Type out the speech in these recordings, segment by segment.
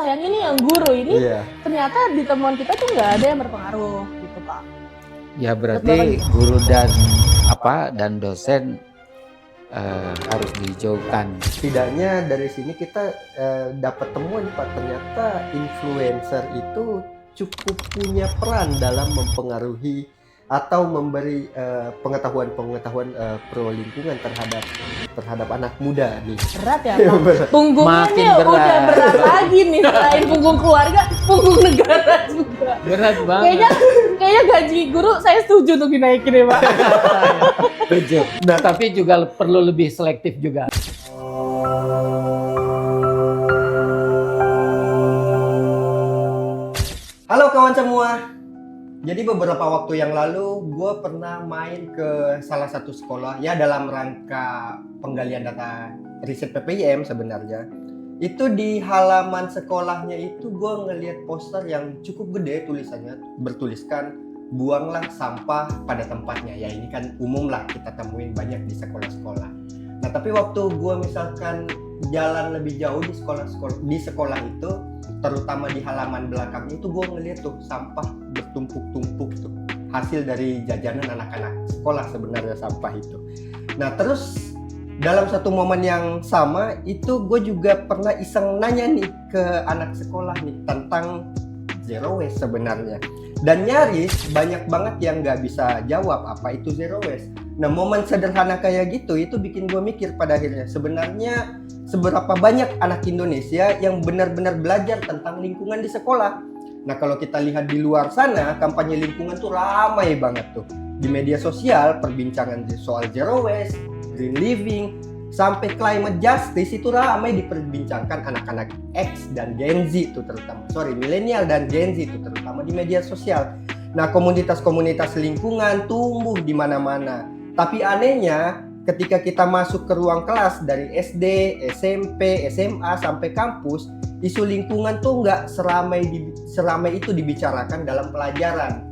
Yang ini yang guru ini ternyata di temuan kita tuh nggak ada yang berpengaruh gitu Pak. Ya berarti guru dan dosen harus dijauhkan. Setidaknya dari sini kita dapat temuan Pak, ternyata influencer itu cukup punya peran dalam mempengaruhi atau memberi pengetahuan pro lingkungan terhadap anak muda nih. Berat ya Pak. Punggungnya udah berat lagi nih, selain punggung keluarga, punggung negara juga. Berat banget. Kayaknya gaji guru saya setuju untuk dinaikin ya Pak. Setuju. Nah, tapi juga perlu lebih selektif juga. Halo kawan semua. Jadi beberapa waktu yang lalu gue pernah main ke salah satu sekolah ya dalam rangka penggalian data riset PPIM sebenarnya. Itu di halaman sekolahnya itu gue ngelihat poster yang cukup gede tulisannya bertuliskan buanglah sampah pada tempatnya. Ya ini kan umum lah kita temuin banyak di sekolah-sekolah. Nah tapi waktu gue misalkan jalan lebih jauh di sekolah itu, terutama di halaman belakang itu gue ngeliat tuh sampah bertumpuk-tumpuk tuh, hasil dari jajanan anak-anak sekolah sebenarnya sampah itu. Nah terus dalam satu momen yang sama itu gue juga pernah iseng nanya nih ke anak sekolah nih tentang zero waste sebenarnya, dan nyaris banyak banget yang nggak bisa jawab apa itu zero waste. Nah momen sederhana kayak gitu itu bikin gue mikir pada akhirnya sebenarnya seberapa banyak anak Indonesia yang benar-benar belajar tentang lingkungan di sekolah. Nah kalau kita lihat di luar sana, kampanye lingkungan tuh ramai banget tuh. Di media sosial, perbincangan soal zero waste, green living, sampai climate justice itu ramai diperbincangkan anak-anak X dan Gen Z itu terutama. Milenial dan Gen Z itu terutama di media sosial. Nah komunitas-komunitas lingkungan tumbuh di mana-mana. Tapi anehnya, ketika kita masuk ke ruang kelas dari SD, SMP, SMA sampai kampus, isu lingkungan tuh nggak seramai itu dibicarakan dalam pelajaran.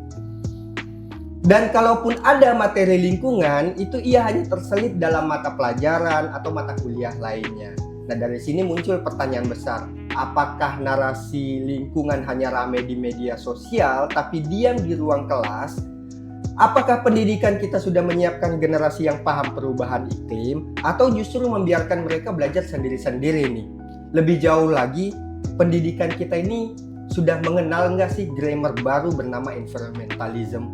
Dan kalaupun ada materi lingkungan, itu ia hanya terselip dalam mata pelajaran atau mata kuliah lainnya. Nah dari sini muncul pertanyaan besar, apakah narasi lingkungan hanya ramai di media sosial tapi diam di ruang kelas? Apakah pendidikan kita sudah menyiapkan generasi yang paham perubahan iklim atau justru membiarkan mereka belajar sendiri-sendiri nih? Lebih jauh lagi, pendidikan kita ini sudah mengenal nggak sih grammar baru bernama environmentalism?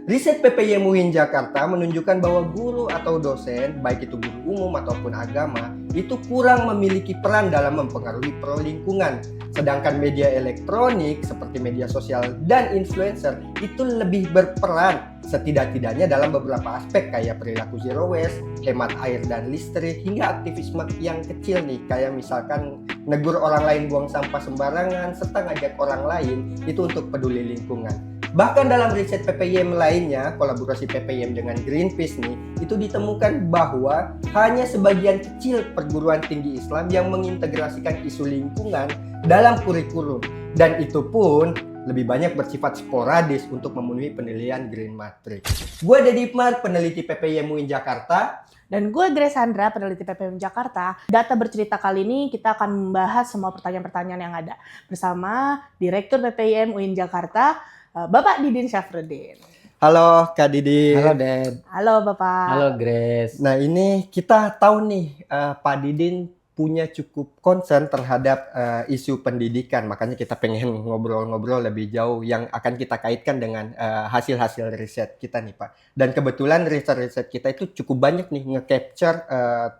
Riset PPIM UIN Jakarta menunjukkan bahwa guru atau dosen, baik itu guru umum ataupun agama, itu kurang memiliki peran dalam mempengaruhi pro lingkungan. Sedangkan media elektronik seperti media sosial dan influencer itu lebih berperan setidak-tidaknya dalam beberapa aspek kayak perilaku zero waste, hemat air dan listrik, hingga aktivisme yang kecil nih kayak misalkan negur orang lain buang sampah sembarangan serta ngajak orang lain itu untuk peduli lingkungan. Bahkan dalam riset PPIM lainnya, kolaborasi PPIM dengan Greenpeace nih, itu ditemukan bahwa hanya sebagian kecil perguruan tinggi Islam yang mengintegrasikan isu lingkungan dalam kurikulum, dan itu pun lebih banyak bersifat sporadis untuk memenuhi penilaian Green Matrix. Gue Deddy Hikmat, peneliti PPIM UIN Jakarta. Dan gue Grace Sandra, peneliti PPIM Jakarta. Data bercerita kali ini kita akan membahas semua pertanyaan-pertanyaan yang ada bersama Direktur PPIM UIN Jakarta, Bapak Didin Syafruddin. Halo Kak Didin. Halo Ded. Halo Bapak. Halo Grace. Nah ini kita tahu nih Pak Didin punya cukup concern terhadap isu pendidikan. Makanya kita pengen ngobrol-ngobrol lebih jauh yang akan kita kaitkan dengan hasil-hasil riset kita nih Pak. Dan kebetulan riset-riset kita itu cukup banyak nih nge-capture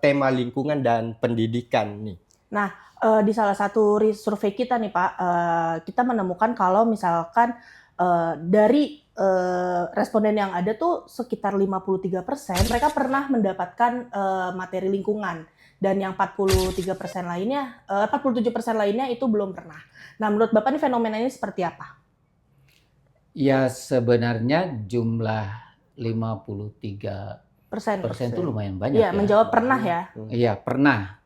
tema lingkungan dan pendidikan nih. Nah di salah satu survei kita nih Pak, kita menemukan kalau misalkan dari responden yang ada tuh sekitar 53% mereka pernah mendapatkan materi lingkungan, dan yang 47% lainnya itu belum pernah. Nah, menurut Bapak ini fenomena ini seperti apa? Ya sebenarnya jumlah 53% itu lumayan banyak. Iya, ya. menjawab pernah ya? Iya, pernah.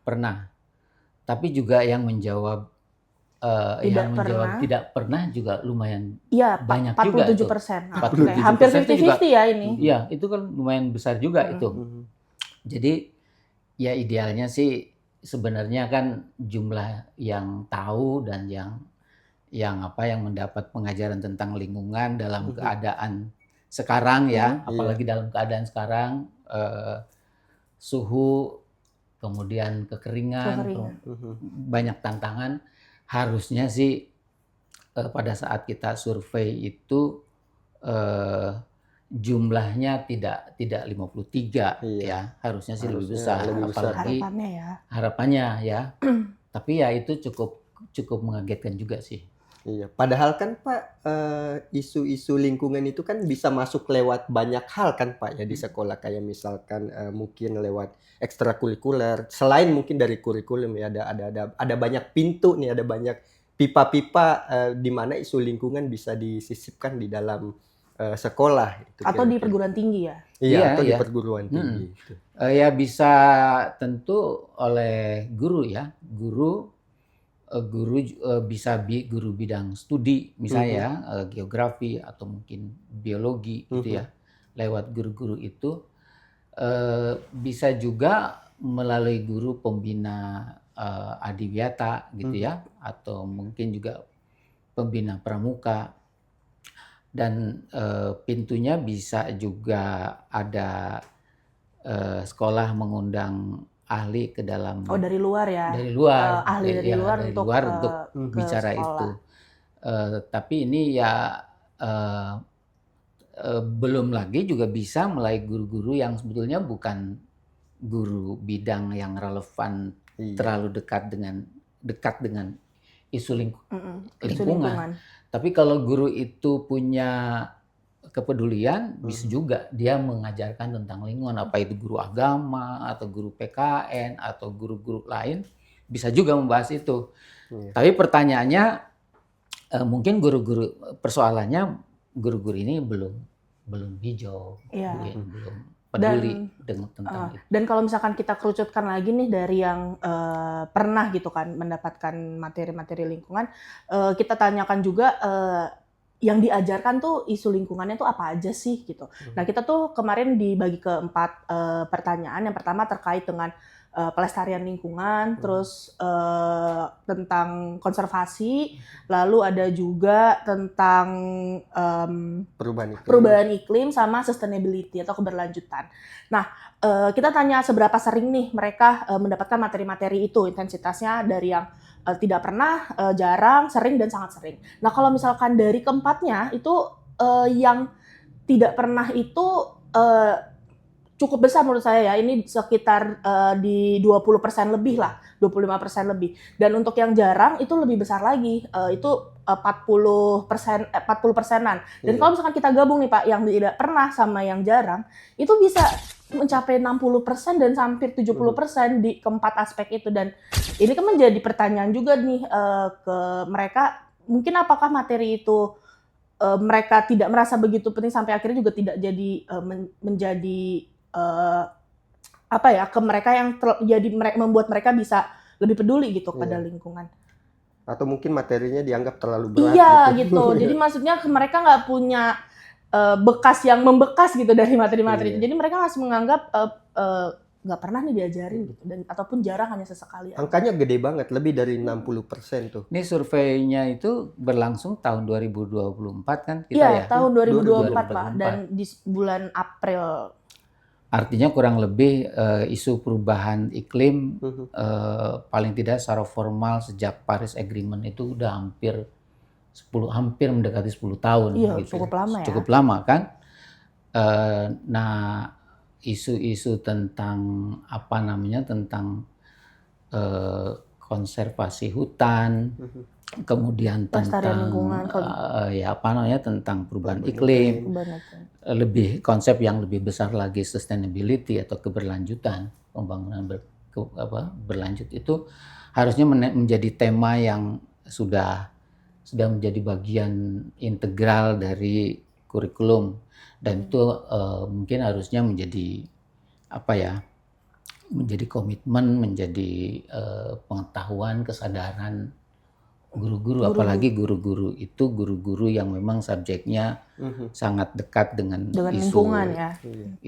Tapi juga yang menjawab tidak pernah juga lumayan banyak 47%. juga. 47%. Hampir 50-50 ya ini. Iya, itu kan lumayan besar juga itu. Jadi ya idealnya sih sebenarnya kan jumlah yang tahu dan yang mendapat pengajaran tentang lingkungan dalam keadaan sekarang ya, apalagi dalam keadaan sekarang suhu, kemudian kekeringan, banyak tantangan. Harusnya sih pada saat kita survei itu jumlahnya tidak 53 ya, harusnya sih lebih besar, apalagi harapannya ya. Tapi ya itu cukup mengagetkan juga sih. Iya, padahal kan Pak, isu-isu lingkungan itu kan bisa masuk lewat banyak hal kan Pak ya di sekolah, kayak misalkan mungkin lewat ekstrakurikuler, selain mungkin dari kurikulum ya, ada banyak pintu nih, ada banyak pipa-pipa di mana isu lingkungan bisa disisipkan di dalam sekolah itu atau di kira-kira. perguruan tinggi ya. Iya, atau di Iya. perguruan tinggi. Gitu. Ya bisa tentu oleh guru ya, guru bisa guru bidang studi misalnya ya, geografi atau mungkin biologi gitu ya. Lewat guru-guru itu bisa juga melalui guru pembina adiwiyata gitu ya, atau mungkin juga pembina pramuka. Dan pintunya bisa juga ada sekolah mengundang ahli ke dalam dari luar ya. dari luar ahli dari luar untuk bicara sekolah. itu. Tapi ini ya belum lagi juga bisa melalui guru-guru yang sebetulnya bukan guru bidang yang relevan, terlalu dekat dengan isu lingkungan. Tapi kalau guru itu punya kepedulian, bisa juga dia mengajarkan tentang lingkungan, apa itu guru agama atau guru PKN atau guru-guru lain, bisa juga membahas itu. Tapi pertanyaannya mungkin persoalannya guru-guru ini belum hijau, belum peduli tentang itu. Dan kalau misalkan kita kerucutkan lagi nih dari yang pernah gitu kan mendapatkan materi-materi lingkungan, kita tanyakan juga yang diajarkan tuh isu lingkungannya tuh apa aja sih gitu. Nah kita tuh kemarin dibagi ke 4 pertanyaan. Yang pertama terkait dengan pelestarian lingkungan, terus tentang konservasi, lalu ada juga tentang perubahan iklim sama sustainability atau keberlanjutan. Nah kita tanya seberapa sering nih mereka mendapatkan materi-materi itu, intensitasnya dari yang tidak pernah, jarang, sering, dan sangat sering. Nah kalau misalkan dari keempatnya itu yang tidak pernah itu cukup besar menurut saya ya, ini sekitar di 20% lebih lah, 25% lebih. Dan untuk yang jarang itu lebih besar lagi, itu 40%-an. Dan kalau misalkan kita gabung nih Pak, yang tidak pernah sama yang jarang, itu bisa mencapai 60% dan hampir 70% di keempat aspek itu. Dan ini kan menjadi pertanyaan juga nih ke mereka, mungkin apakah materi itu mereka tidak merasa begitu penting sampai akhirnya juga tidak jadi menjadi ke mereka yang membuat mereka bisa lebih peduli gitu pada lingkungan. Atau mungkin materinya dianggap terlalu berat. Iya gitu. Jadi maksudnya mereka nggak punya bekas yang membekas gitu dari materi-materi itu. Jadi mereka masih menganggap nggak pernah nih diajarin gitu, dan ataupun jarang, hanya sesekali. Angkanya gede banget, lebih dari 60% tuh. Ini surveinya itu berlangsung tahun 2024 kan kita ya? Iya, tahun 2024 Pak, dan di bulan April. Artinya kurang lebih isu perubahan iklim paling tidak secara formal sejak Paris Agreement itu udah hampir mendekati 10 tahun. Iya, gitu. cukup lama ya. Cukup lama kan. Nah, isu-isu tentang tentang konservasi hutan, kemudian tentang tentang perubahan iklim, lebih konsep yang lebih besar lagi sustainability atau keberlanjutan, pembangunan berlanjut itu harusnya menjadi tema yang sudah menjadi bagian integral dari kurikulum, dan itu mungkin harusnya menjadi menjadi komitmen, menjadi pengetahuan, kesadaran guru-guru, apalagi guru-guru itu guru-guru yang memang subjeknya sangat dekat dengan isu lingkungan ya.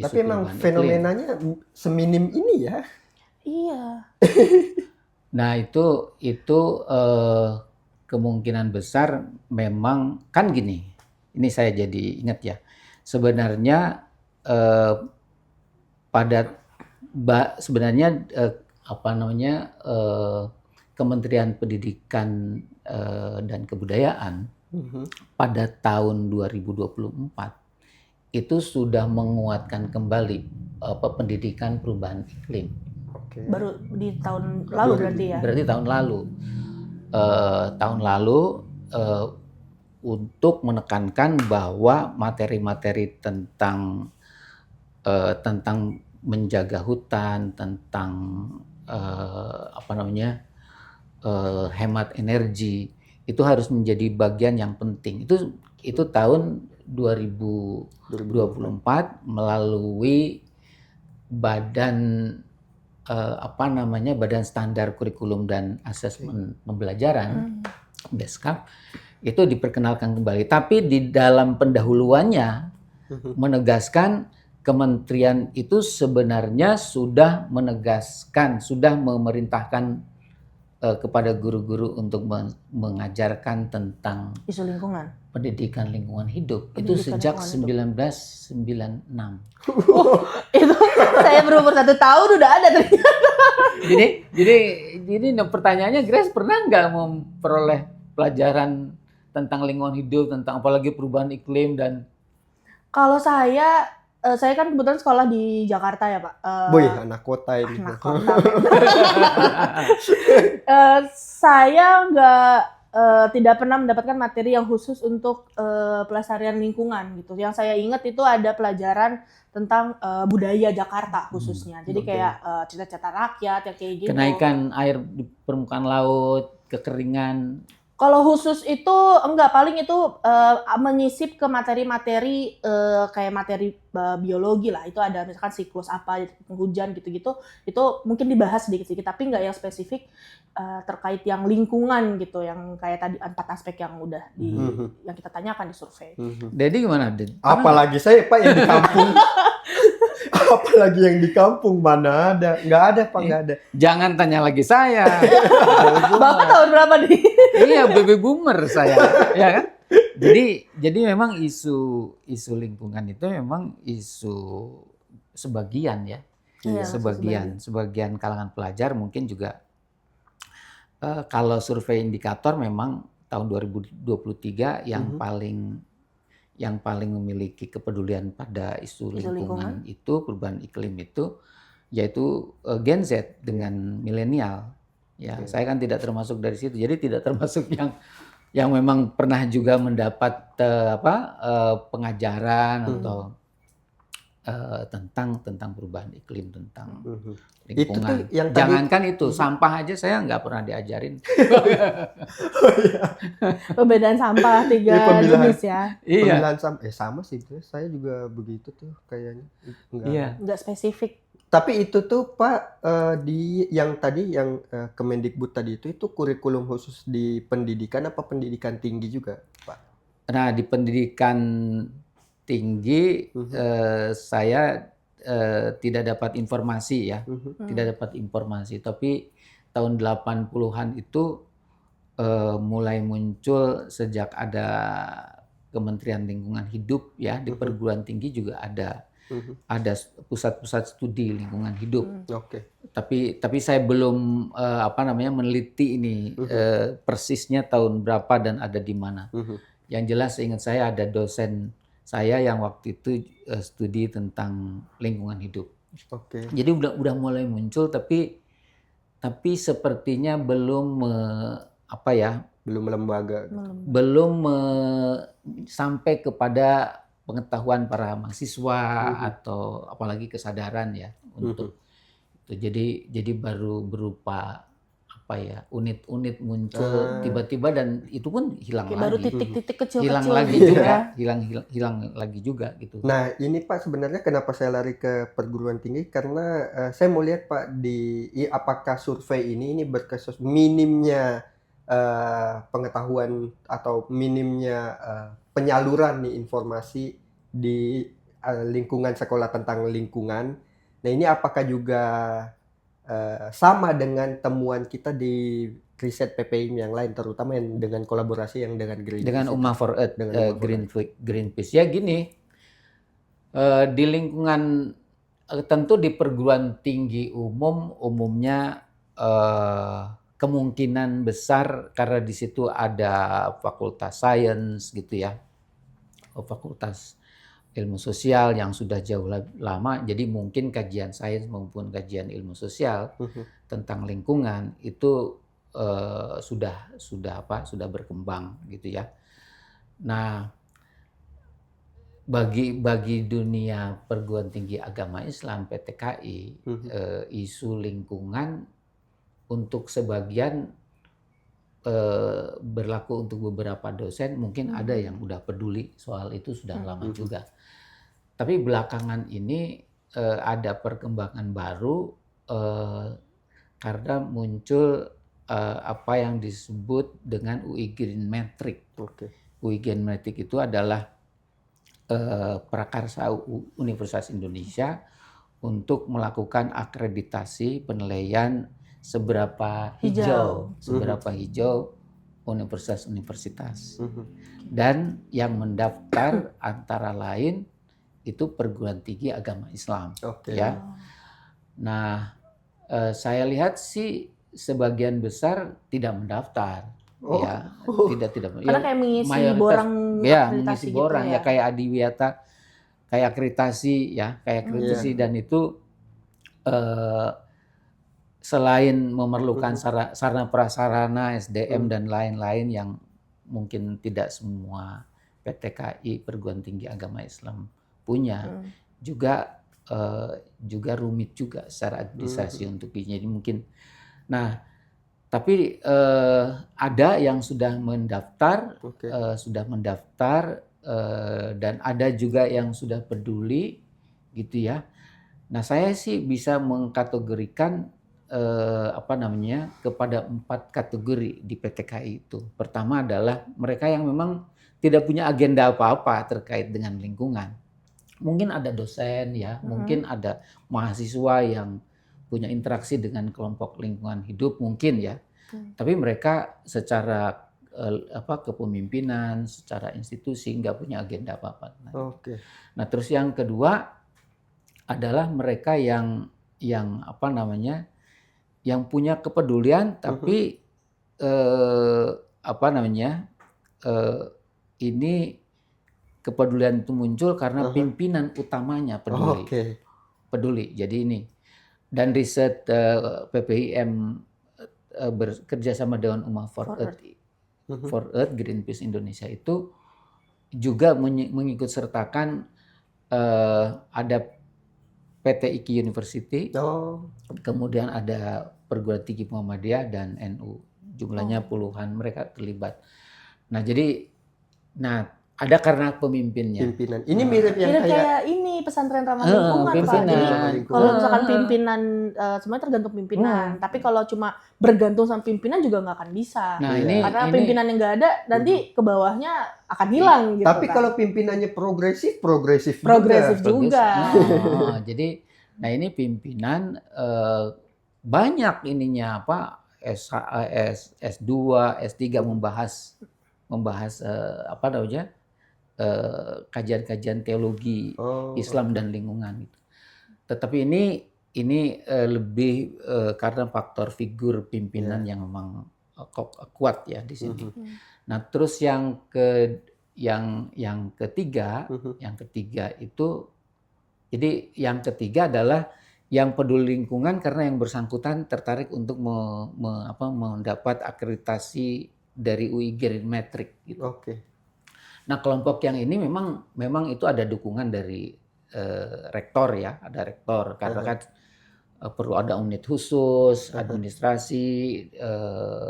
Tapi emang fenomenanya seminim ini ya. Iya. Nah, itu kemungkinan besar memang kan gini. Ini saya jadi ingat ya. Sebenarnya eh, pada sebenarnya Kementerian Pendidikan dan Kebudayaan pada tahun 2024 itu sudah menguatkan kembali pendidikan perubahan iklim. Oke. Baru di tahun lalu berarti ya. Berarti tahun lalu. Tahun lalu untuk menekankan bahwa materi-materi tentang menjaga hutan, tentang hemat energi itu harus menjadi bagian yang penting. Itu tahun 2024 melalui badan Badan Standar Kurikulum dan Asesmen Pembelajaran BESKAP itu diperkenalkan kembali. Tapi di dalam pendahuluannya menegaskan kementerian itu sebenarnya sudah memerintahkan kepada guru-guru untuk mengajarkan tentang Isu lingkungan. pendidikan lingkungan hidup. Itu sejak 1996. Itu saya berumur 1 tahun udah ada ternyata. Jadi pertanyaannya, Grace pernah nggak memperoleh pelajaran tentang lingkungan hidup, tentang apalagi perubahan iklim dan Kalau saya kan kebetulan sekolah di Jakarta ya Pak. Boy, anak kota ini. Anak kota. Saya tidak pernah mendapatkan materi yang khusus untuk pelestarian lingkungan gitu. Yang saya ingat itu ada pelajaran tentang budaya Jakarta khususnya. Jadi kayak cita-cita rakyat yang kayak gitu. kenaikan air di permukaan laut, kekeringan. Kalau khusus itu enggak, paling itu menyisip ke materi-materi kayak materi biologi lah. Itu ada misalkan siklus apa, hujan gitu-gitu. Itu mungkin dibahas sedikit-sedikit, tapi enggak yang spesifik terkait yang lingkungan gitu, yang kayak tadi 4 aspek yang udah yang kita tanyakan di survei. Jadi gimana? Apalagi saya Pak yang di kampung. Apalagi yang di kampung, mana ada? Nggak ada Pak, nggak ada. Jangan tanya lagi saya. Bapak tahun berapa nih? Iya, baby boomer saya, ya kan? Jadi memang isu lingkungan itu memang isu sebagian ya. Iya, Sebagian kalangan pelajar mungkin juga kalau survei indikator memang tahun 2023 yang paling memiliki kepedulian pada isu lingkungan itu, perubahan iklim itu, yaitu Gen Z dengan milenial. Ya, saya kan tidak termasuk dari situ, jadi tidak termasuk yang memang pernah juga mendapat pengajaran atau tentang perubahan iklim, tentang lingkungan. Itu Jangankan itu, sampah aja saya nggak pernah diajarin. Perbedaan sampah 3 jenis ya. Iya. Pemilihan sama sih, saya juga begitu tuh kayaknya. Enggak spesifik. Tapi itu tuh Pak, di yang tadi yang Kemendikbud tadi itu kurikulum khusus di pendidikan apa pendidikan tinggi juga Pak? Nah, di pendidikan tinggi saya tidak dapat informasi ya, tidak dapat informasi. Tapi tahun 80-an itu mulai muncul sejak ada Kementerian Lingkungan Hidup ya, di perguruan tinggi juga ada pusat-pusat studi lingkungan hidup. Tapi saya belum meneliti ini persisnya tahun berapa dan ada di mana. Yang jelas seingat saya ada dosen saya yang waktu itu studi tentang lingkungan hidup. Jadi udah mulai muncul, tapi sepertinya belum lembaga, sampai kepada pengetahuan para mahasiswa atau apalagi kesadaran ya untuk itu. Jadi baru berupa unit-unit muncul tiba-tiba, dan itu pun hilang lagi. Baru titik-titik kecil-kecil hilang lagi gitu juga, ya. hilang lagi juga gitu. Nah ini Pak, sebenarnya kenapa saya lari ke perguruan tinggi, karena saya mau lihat Pak apakah survei ini berkesus minimnya pengetahuan atau minimnya penyaluran nih informasi di lingkungan sekolah tentang lingkungan. Nah ini apakah juga sama dengan temuan kita di riset PPIM yang lain, terutama yang dengan kolaborasi yang dengan Greenpeace. Dengan itu. Ummah for Earth, Dengan Ummah for Greenpeace. Ya gini, di lingkungan tentu di perguruan tinggi umumnya kemungkinan besar karena di situ ada fakultas sains gitu ya, fakultas ilmu sosial yang sudah jauh lama, jadi mungkin kajian sains maupun kajian ilmu sosial tentang lingkungan itu sudah berkembang gitu ya. Nah, bagi dunia perguruan tinggi agama Islam PTKI, isu lingkungan untuk sebagian berlaku untuk beberapa dosen, mungkin ada yang udah peduli soal itu sudah lama juga. Tapi belakangan ini ada perkembangan baru karena muncul apa yang disebut dengan UI Green Metric. UI Green Metric itu adalah prakarsa Universitas Indonesia untuk melakukan akreditasi penilaian seberapa hijau universitas-universitas. Dan yang mendaftar antara lain itu perguruan tinggi agama Islam. Ya. Nah, saya lihat sih sebagian besar tidak mendaftar. Ya, tidak. Karena kayak mengisi borang mengisi borang gitu ya. Kayak Adiwiyata, kayak akreditasi ya, dan itu selain memerlukan sarana prasarana SDM dan lain-lain yang mungkin tidak semua PTKI perguruan tinggi agama Islam punya, juga rumit juga secara administrasi untuk jadi mungkin. Nah, tapi ada yang sudah mendaftar, dan ada juga yang sudah peduli, gitu ya. Nah, saya sih bisa mengkategorikan kepada 4 kategori di PTKI itu. Pertama adalah mereka yang memang tidak punya agenda apa-apa terkait dengan lingkungan. Mungkin ada dosen ya, mungkin ada mahasiswa yang punya interaksi dengan kelompok lingkungan hidup mungkin ya. Tapi mereka secara kepemimpinan, secara institusi nggak punya agenda apa-apa. Nah, terus yang kedua adalah mereka yang punya kepedulian tapi ini kepedulian itu muncul karena pimpinan utamanya peduli. Jadi ini dan riset PPIM bekerja sama dengan Ummah for Earth Greenpeace Indonesia itu juga mengikut sertakan ada PT IKI University, kemudian ada perguruan tinggi Muhammadiyah dan NU, jumlahnya puluhan mereka terlibat. Nah, ada karena pemimpinnya. Ini mirip yang kayak ini pesantren ramah lingkungan, Pak. Jadi kalau misalkan pimpinan semuanya tergantung pimpinan, tapi kalau cuma bergantung sama pimpinan juga nggak akan bisa. Nah, karena pimpinan yang nggak ada nanti ke bawahnya akan hilang gitu. Tapi kalau pimpinannya progresif juga. Jadi ini pimpinan banyak ininya S2, S3 membahas kajian-kajian teologi Islam dan lingkungan itu. Tetapi ini lebih karena faktor figur pimpinan yang memang kuat ya di sini. Nah, terus yang ketiga itu, jadi yang ketiga adalah yang peduli lingkungan karena yang bersangkutan tertarik untuk mendapat akreditasi dari UI Green Metric gitu. Nah, kelompok yang ini memang itu ada dukungan dari rektor ya, ada rektor karena kan perlu ada unit khusus, administrasi,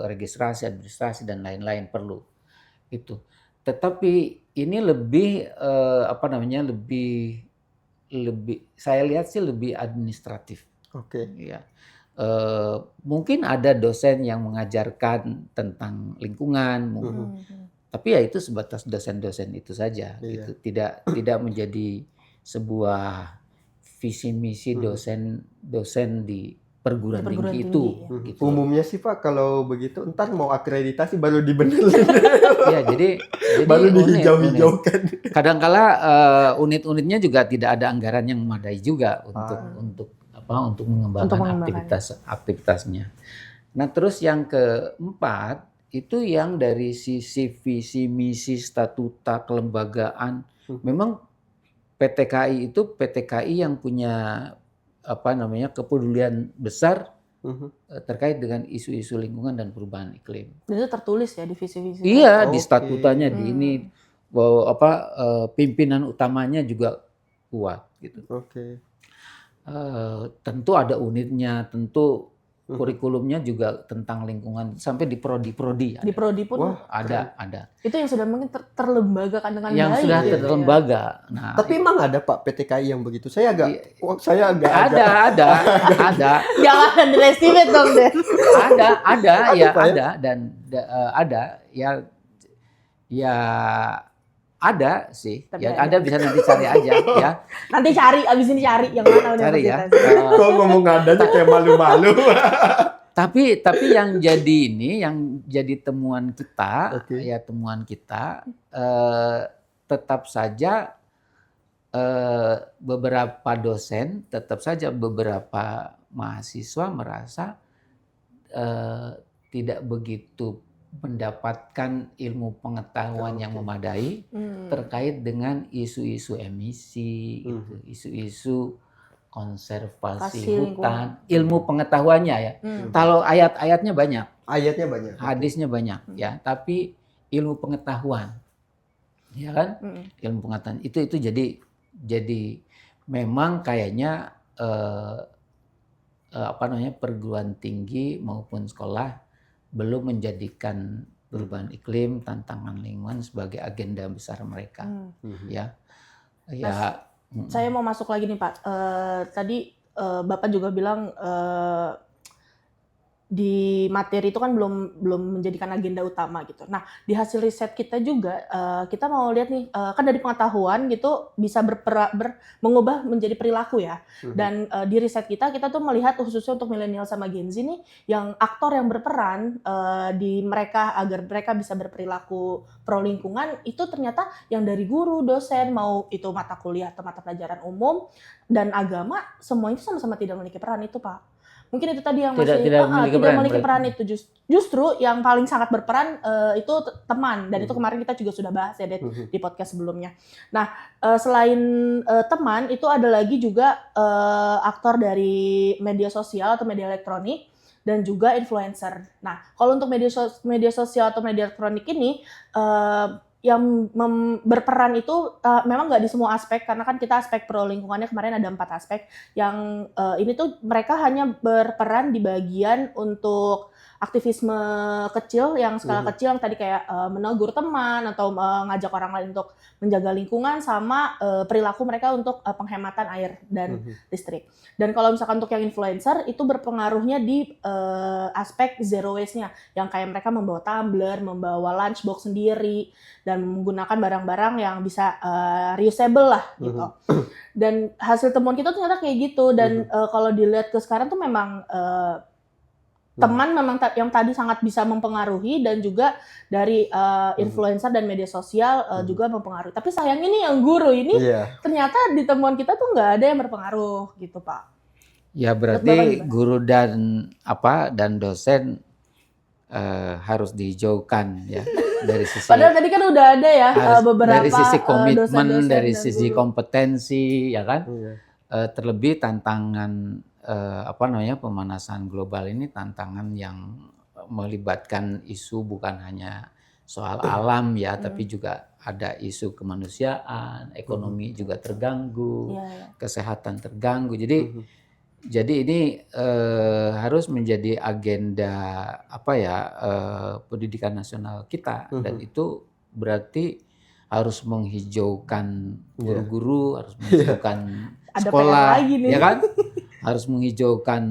registrasi, administrasi dan lain-lain perlu itu. Tetapi ini lebih saya lihat sih lebih administratif. Ya. Mungkin ada dosen yang mengajarkan tentang lingkungan, tapi ya itu sebatas dosen-dosen itu saja. Gitu. Tidak menjadi sebuah visi misi dosen di perguruan Perguruan tinggi tinggi, itu. ya. Gitu. Umumnya sih Pak kalau begitu ntar mau akreditasi baru dibenerin. Ya, jadi baru unik. dihijau-hijaukan. Kadangkala unit-unitnya juga tidak ada anggaran yang memadai juga untuk mengembangkan aktivitasnya. Nah, terus yang keempat itu yang dari sisi visi misi statuta kelembagaan. Memang PT KAI yang punya kepedulian besar terkait dengan isu-isu lingkungan dan perubahan iklim. Dan itu tertulis ya di visi-visi. Iya, di statutanya di ini bahwa pimpinan utamanya juga kuat gitu. Oke. Tentu ada unitnya, tentu kurikulumnya juga tentang lingkungan sampai di prodi-prodi. Di prodi pun ada. Itu yang sudah mungkin terlembagakan dengan baik. Yang sudah terlembaga. Nah, tapi emang ada Pak PT KAI yang begitu? Saya agak ada. Jangan underestimate dong deh. Ada ya Pak, ada dan ada ya ada sih. Tapi Ya ada bisa nanti cari aja ya. Nanti cari abis ini cari yang mana Cari ya. universitasnya. Kok ngomong adanya kayak malu-malu. Tapi yang jadi temuan kita, temuan kita tetap saja beberapa dosen, tetap saja beberapa mahasiswa merasa tidak begitu mendapatkan ilmu pengetahuan yang memadai terkait dengan isu-isu emisi, gitu, isu-isu konservasi hutan, ilmu pengetahuannya ya. Kalau ayat-ayatnya banyak, hadisnya banyak ya, tapi ilmu pengetahuan, ya kan? Ilmu pengetahuan itu jadi memang kayaknya perguruan tinggi maupun sekolah belum menjadikan perubahan iklim, tantangan lingkungan sebagai agenda besar mereka, ya. Saya mau masuk lagi nih Pak. Tadi Bapak juga bilang di materi itu kan belum menjadikan agenda utama gitu. Nah, di hasil riset kita juga kita mau lihat nih kan dari pengetahuan gitu bisa mengubah menjadi perilaku ya. Dan di riset kita tuh melihat khususnya untuk milenial sama Gen Z nih yang aktor yang berperan di mereka agar mereka bisa berperilaku pro lingkungan itu ternyata yang dari guru, dosen, mau itu mata kuliah atau mata pelajaran umum dan agama semuanya sama-sama tidak memiliki peran itu, Pak. Mungkin itu tadi yang tidak memiliki peran itu justru yang paling sangat berperan itu teman dan itu kemarin kita juga sudah bahas ya di podcast sebelumnya. Nah selain teman itu ada lagi juga aktor dari media sosial atau media elektronik dan juga influencer. Nah kalau untuk media sosial atau media elektronik ini yang berperan itu memang nggak di semua aspek karena kan kita aspek pro lingkungannya kemarin ada 4 aspek yang ini tuh mereka hanya berperan di bagian untuk aktivisme kecil yang skala kecil yang tadi kayak menegur teman atau mengajak orang lain untuk menjaga lingkungan sama perilaku mereka untuk penghematan air dan listrik. Dan kalau misalkan untuk yang influencer itu berpengaruhnya di aspek zero waste-nya yang kayak mereka membawa tumbler, membawa lunchbox sendiri dan menggunakan barang-barang yang bisa reusable lah gitu. Dan hasil temuan kita ternyata kayak gitu dan kalau dilihat ke sekarang tuh memang teman memang yang tadi sangat bisa mempengaruhi dan juga dari influencer dan media sosial juga mempengaruhi. Tapi sayangnya nih yang guru ini ternyata di temuan kita tuh nggak ada yang berpengaruh gitu Pak. Ya berarti guru dan dosen harus dihijaukan ya dari sisi. Padahal tadi kan udah ada ya beberapa dari sisi komitmen, dosen-dosen dari dan sisi guru. kompetensi ya kan. Terlebih tantangan pemanasan global ini tantangan yang melibatkan isu bukan hanya soal alam ya, tapi juga ada isu kemanusiaan, ekonomi juga terganggu, kesehatan terganggu. Jadi ini harus menjadi agenda pendidikan nasional kita dan itu berarti harus menghijaukan guru-guru, harus menghijaukan sekolah, ya kan? Harus menghijaukan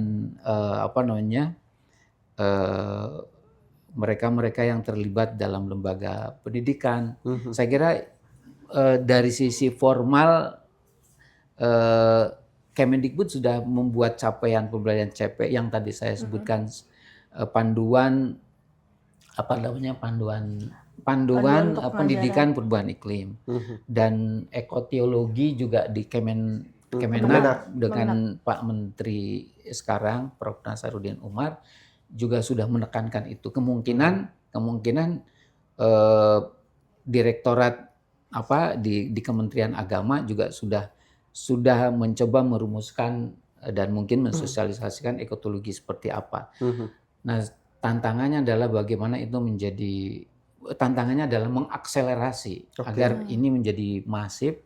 mereka-mereka yang terlibat dalam lembaga pendidikan. Saya kira dari sisi formal Kemendikbud sudah membuat capaian pembelajaran CP yang tadi saya sebutkan, panduan apa namanya, panduan Panduan untuk pendidikan perubahan iklim, dan ekoteologi juga di Kemenak Kemenak. dengan Pak Menteri sekarang Prof. Nasaruddin Umar juga sudah menekankan itu. Kemungkinan direktorat di Kementerian Agama juga sudah mencoba merumuskan dan mungkin mensosialisasikan ekotologi seperti apa. Nah, tantangannya adalah mengakselerasi agar ini menjadi masif,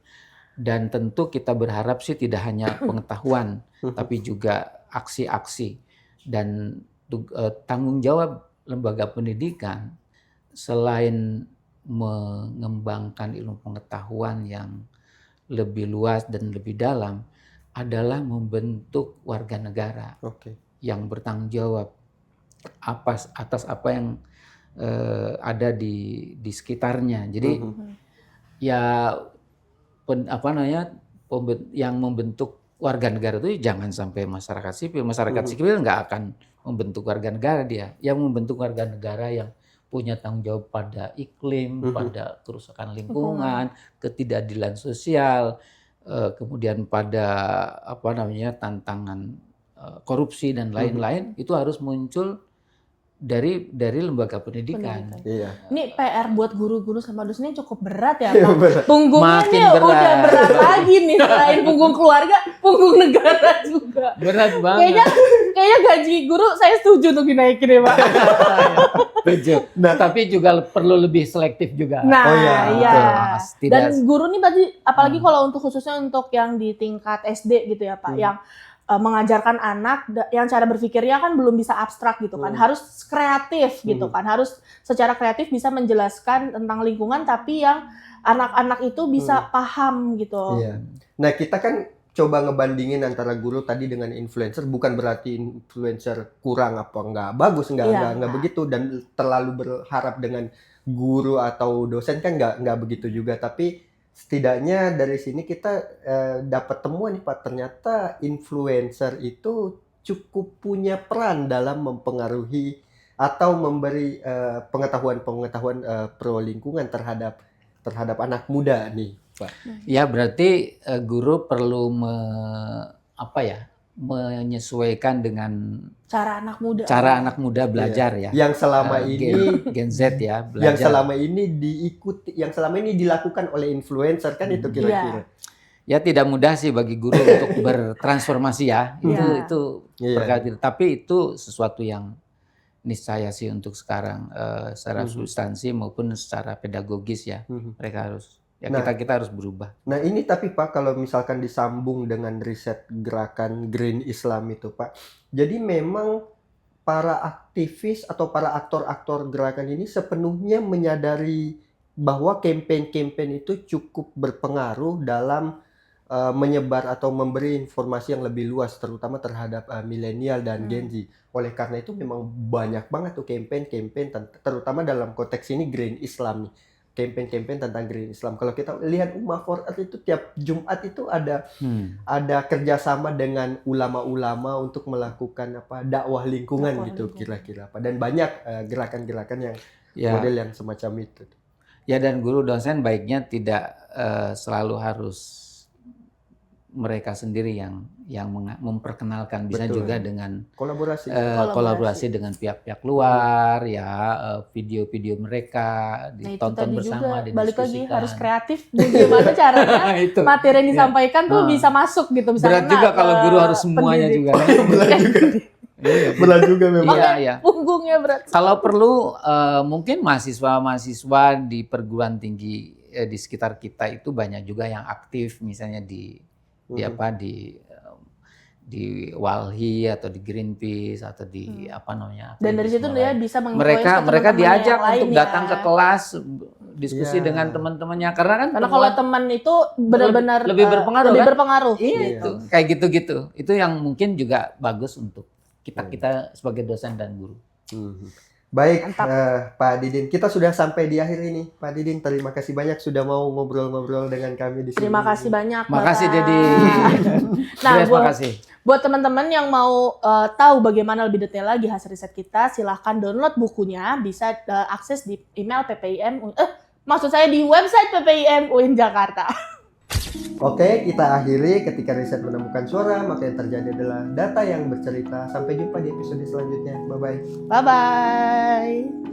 dan tentu kita berharap sih tidak hanya pengetahuan tapi juga aksi-aksi, dan tanggung jawab lembaga pendidikan selain mengembangkan ilmu pengetahuan yang lebih luas dan lebih dalam adalah membentuk warga negara yang bertanggung jawab atas apa yang ada di sekitarnya. Jadi yang membentuk warga negara itu jangan sampai masyarakat sipil. Masyarakat sipil nggak akan membentuk warga negara dia. Yang membentuk warga negara yang punya tanggung jawab pada iklim, pada kerusakan lingkungan, ketidakadilan sosial, kemudian pada tantangan korupsi dan lain-lain, itu harus muncul dari lembaga pendidikan. Iya. Ini PR buat guru-guru sama dosennya cukup berat ya, Pak. Punggungnya Makin nih berat. udah berat lagi nih, selain punggung keluarga, punggung negara juga. Berat banget. Kayaknya gaji guru saya setuju untuk dinaikin ya, Pak. Setuju. Tapi juga perlu lebih selektif juga. Nah, Oh iya, iya. betul. Dan guru nih berarti apalagi kalau khususnya untuk yang di tingkat SD gitu ya, Pak, yang mengajarkan anak yang cara berpikirnya kan belum bisa abstrak gitu kan, harus kreatif gitu kan, harus secara kreatif bisa menjelaskan tentang lingkungan tapi yang anak-anak itu bisa paham gitu. Iya. Nah, kita kan coba ngebandingin antara guru tadi dengan influencer, bukan berarti influencer kurang apa enggak bagus, enggak begitu, dan terlalu berharap dengan guru atau dosen kan enggak begitu juga, tapi setidaknya dari sini kita dapat temuan nih Pak, ternyata influencer itu cukup punya peran dalam mempengaruhi atau memberi pengetahuan-pengetahuan pro lingkungan terhadap anak muda nih Pak. Ya, berarti guru perlu menyesuaikan dengan Cara anak muda belajar ya. Yang selama ini Gen Z ya, belajar. yang selama ini dilakukan oleh influencer kan itu kira-kira. Ya, tidak mudah sih bagi guru untuk bertransformasi ya. Itu berkali, tapi itu sesuatu yang niscaya sih untuk sekarang, secara substansi maupun secara pedagogis ya. Mereka harus kita harus berubah. Nah, ini tapi Pak, kalau misalkan disambung dengan riset gerakan Green Islam itu Pak, jadi memang para aktivis atau para aktor-aktor gerakan ini sepenuhnya menyadari bahwa campaign-campaign itu cukup berpengaruh dalam menyebar atau memberi informasi yang lebih luas, terutama terhadap milenial dan Gen Z. Oleh karena itu memang banyak banget tuh campaign-campaign, terutama dalam konteks ini Green Islam nih. Campaign-campaign tentang Green Islam. Kalau kita lihat Ummah for Earth itu tiap Jumat itu ada kerjasama dengan ulama-ulama untuk melakukan dakwah lingkungan gitu kira-kira apa. Dan banyak gerakan-gerakan yang model yang semacam itu. Ya, dan guru dosen baiknya tidak selalu harus mereka sendiri yang memperkenalkan, bisa juga dengan kolaborasi dengan pihak-pihak luar ya, video-video mereka ditonton bersama, juga, balik lagi didiskusikan. harus kreatif bagaimana caranya materi yang disampaikan tuh bisa masuk gitu, bisa berat juga kalau guru harus semuanya juga. Berat juga memang. Iya. Punggungnya berat. Kalau perlu mungkin mahasiswa di perguruan tinggi di sekitar kita itu banyak juga yang aktif, misalnya di Walhi atau di Greenpeace atau di Dan dari situ dia bisa menginfluence mereka diajak untuk lain datang ke kelas, diskusi dengan teman-temannya, karena kalau teman itu benar-benar lebih berpengaruh. Iya. Itu kayak gitu-gitu. Itu yang mungkin juga bagus untuk kita sebagai dosen dan guru. Baik, Mantap. Pak Didin, kita sudah sampai di akhir ini. Pak Didin, terima kasih banyak sudah mau ngobrol-ngobrol dengan kami di sini. Terima kasih banyak. Makasih Bapak. Dedi. Nah, Grace, makasih. buat teman-teman yang mau tahu bagaimana lebih detail lagi hasil riset kita, silahkan download bukunya, bisa akses di email PPIM, maksud saya di website PPIM UIN Jakarta. Oke, kita akhiri. Ketika riset menemukan suara, maka yang terjadi adalah data yang bercerita. Sampai jumpa di episode selanjutnya. Bye-bye. Bye-bye.